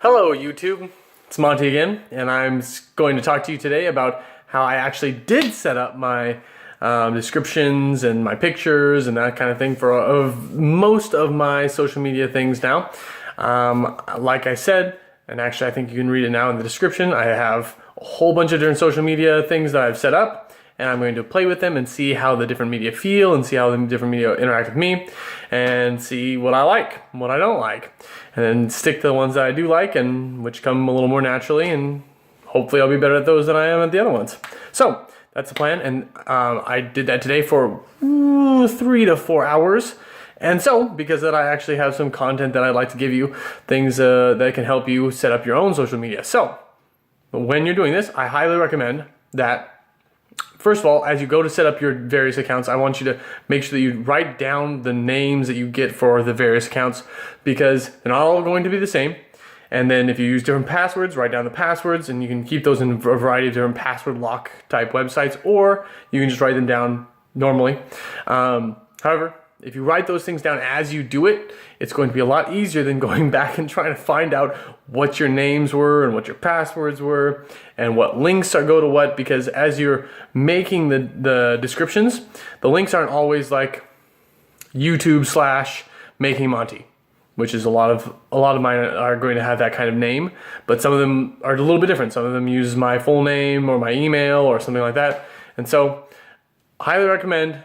Hello YouTube, it's Monty again, and I'm going to talk to you today about how I actually did set up my descriptions and my pictures and that kind of thing for most of my social media things now. Like I said, and actually I think you can read it now in the description, I have a whole bunch of different social media things that I've set up, and I'm going to play with them and see how the different media feel and see how the different media interact with me and see what I like, what I don't like, and then stick to the ones that I do like and which come a little more naturally, and hopefully I'll be better at those than I am at the other ones. So that's the plan, and I did that today for 3 to 4 hours. And so, because of that, I actually have some content that I'd like to give you, things that can help you set up your own social media. So, when you're doing this, I highly recommend that, first of all, as you go to set up your various accounts, I want you to make sure that you write down the names that you get for the various accounts, because they're not all going to be the same. And then if you use different passwords, write down the passwords, and you can keep those in a variety of different password lock type websites, or you can just write them down normally. However, if you write those things down as you do it, it's going to be a lot easier than going back and trying to find out what your names were and what your passwords were and what links are go to what, because as you're making the descriptions, the links aren't always like YouTube/Making Monty, which is a lot of mine are going to have that kind of name, but some of them are a little bit different. Some of them use my full name or my email or something like that. And so I highly recommend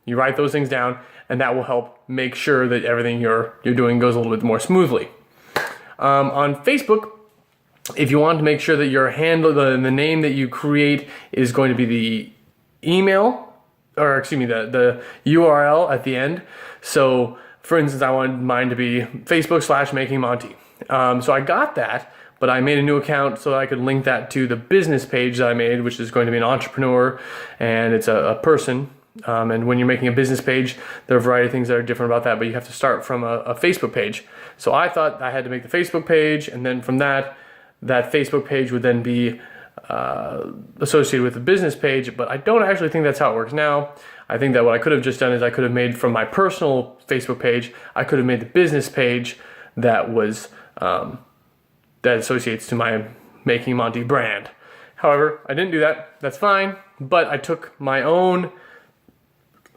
you write those things down, and that will help make sure that everything you're doing goes a little bit more smoothly. On Facebook, if you want to make sure that your handle, the name that you create is going to be the email, or excuse me, the URL at the end. So, for instance, I wanted mine to be Facebook/Making Monty. So I got that, but I made a new account so that I could link that to the business page that I made, which is going to be an entrepreneur, and it's a person. And when you're making a business page, there are a variety of things that are different about that, but you have to start from a Facebook page. So I thought I had to make the Facebook page, and then from that Facebook page would then be associated with the business page, but I don't actually think that's how it works now. I think that what I could have just done is I could have made from my personal Facebook page, I could have made the business page that was that associates to my Making Monty brand. However, I didn't do that. That's fine, but I took my own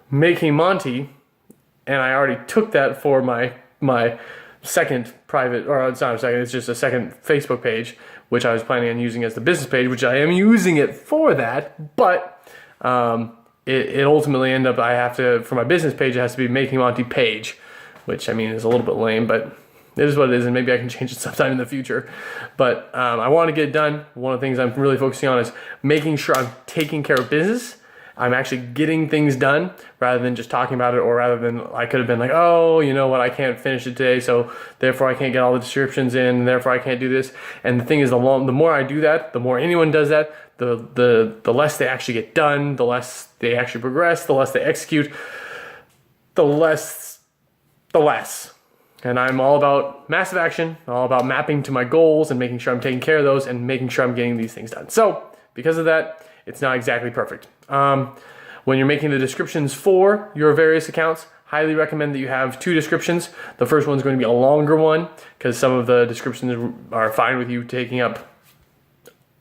Making Monty, and I already took that for my second private, or it's not a second, it's just a second Facebook page, which I was planning on using as the business page, which I am using it for that, but it ultimately ended up, I have to, for my business page, it has to be Making Monty page, which I mean is a little bit lame, but it is what it is, and maybe I can change it sometime in the future. But I want to get it done. One of the things I'm really focusing on is making sure I'm taking care of business. I'm actually getting things done rather than just talking about it, or rather than I could have been like, oh, you know what, I can't finish it today, so therefore I can't get all the descriptions in, and therefore I can't do this. And the thing is, the more I do that, the more anyone does that, the less they actually get done, the less they actually progress, the less they execute, the less. And I'm all about massive action, all about mapping to my goals and making sure I'm taking care of those and making sure I'm getting these things done. So because of that, it's not exactly perfect. When you're making the descriptions for your various accounts, highly recommend that you have 2 descriptions. The first one's going to be a longer one, because some of the descriptions are fine with you taking up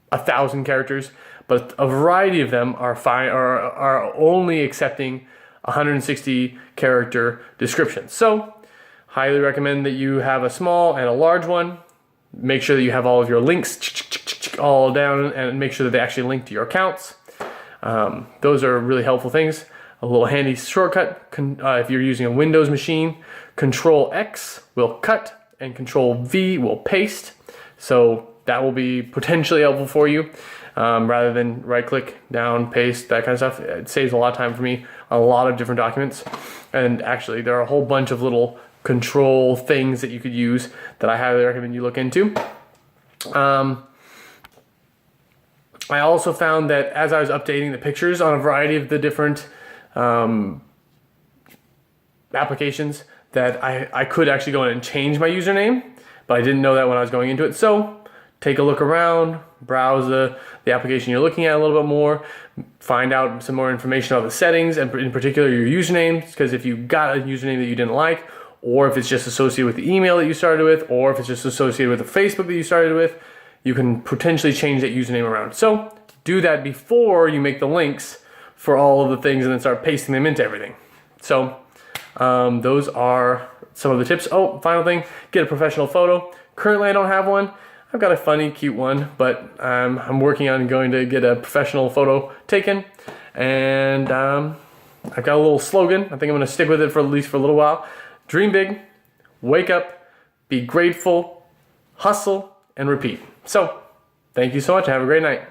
1,000 characters, but a variety of them are fine, or are only accepting 160 character descriptions. So highly recommend that you have a small and a large one. Make sure that you have all of your links all down, and make sure that they actually link to your accounts. Those are really helpful things. A little handy shortcut, if you're using a Windows machine, Control X will cut and Control V will paste. So that will be potentially helpful for you, rather than right click, down, paste, that kind of stuff. It saves a lot of time for me on a lot of different documents. And actually there are a whole bunch of little control things that you could use that I highly recommend you look into. I also found that as I was updating the pictures on a variety of the different applications, that I could actually go in and change my username, but I didn't know that when I was going into it. So take a look around, browse the application you're looking at a little bit more, find out some more information about the settings, and in particular your usernames, because if you got a username that you didn't like, or if it's just associated with the email that you started with, or if it's just associated with the Facebook that you started with, you can potentially change that username around. So do that before you make the links for all of the things and then start pasting them into everything. So those are some of the tips. Oh, final thing, get a professional photo. Currently I don't have one. I've got a funny, cute one, but I'm working on going to get a professional photo taken. And I've got a little slogan. I think I'm gonna stick with it for at least for a little while. Dream big, wake up, be grateful, hustle, and repeat. So, thank you so much. Have a great night.